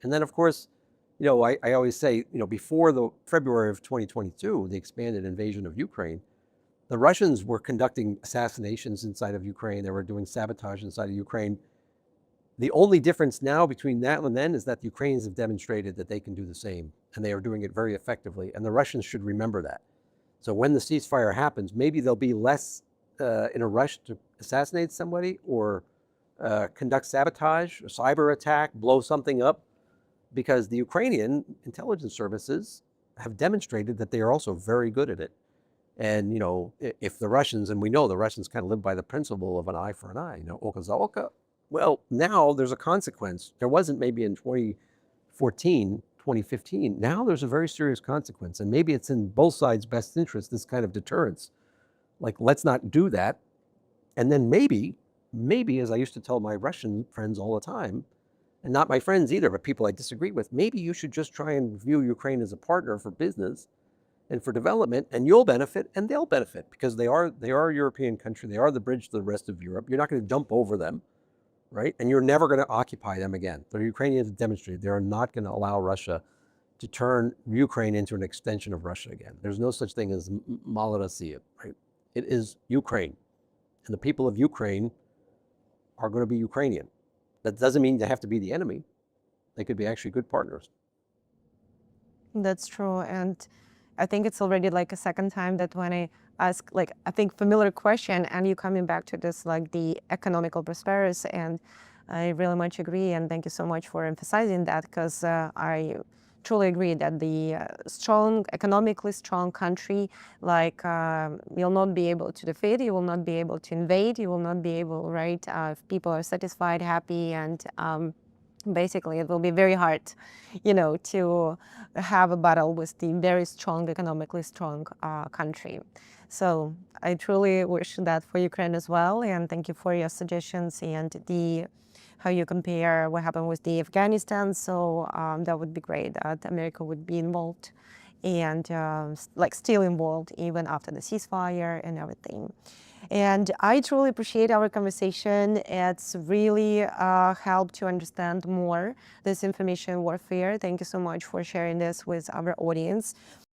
And then, of course, I always say, before the February of 2022, the expanded invasion of Ukraine, the Russians were conducting assassinations inside of Ukraine. They were doing sabotage inside of Ukraine. The only difference now between that and then is that the Ukrainians have demonstrated that they can do the same, and they are doing it very effectively. And the Russians should remember that. So when the ceasefire happens, maybe they'll be less in a rush to assassinate somebody or conduct sabotage, a cyber attack, blow something up, because the Ukrainian intelligence services have demonstrated that they are also very good at it. And if the Russians, and we know the Russians kind of live by the principle of an eye for an eye, oka za oka. Well, now there's a consequence. There wasn't maybe in 2014, 2015. Now there's a very serious consequence, and maybe it's in both sides' best interest, this kind of deterrence. Like, let's not do that. And then maybe, as I used to tell my Russian friends all the time, and not my friends either, but people I disagree with, maybe you should just try and view Ukraine as a partner for business and for development, and you'll benefit and they'll benefit, because they are a European country. They are the bridge to the rest of Europe. You're not going to jump over them, right? And you're never going to occupy them again. The Ukrainians have demonstrated they are not going to allow Russia to turn Ukraine into an extension of Russia again. There's no such thing as Malorossiya, right? It is Ukraine. And the people of Ukraine are going to be Ukrainian. That doesn't mean they have to be the enemy. They could be actually good partners. That's true. And I think it's already like a second time that when I ask, like, I think familiar question, and you coming back to this, like the economical prosperity, and I really much agree. And thank you so much for emphasizing that, because I truly agree that the economically strong country, like, you'll not be able to defeat, you will not be able to invade, you will not be able, right, if people are satisfied, happy, and basically it will be very hard, to have a battle with the very strong, economically strong country. So I truly wish that for Ukraine as well, and thank you for your suggestions and how you compare what happened with the Afghanistan. So that would be great that America would be involved and like still involved even after the ceasefire and everything. And I truly appreciate our conversation. It's really helped to understand more this information warfare. Thank you so much for sharing this with our audience.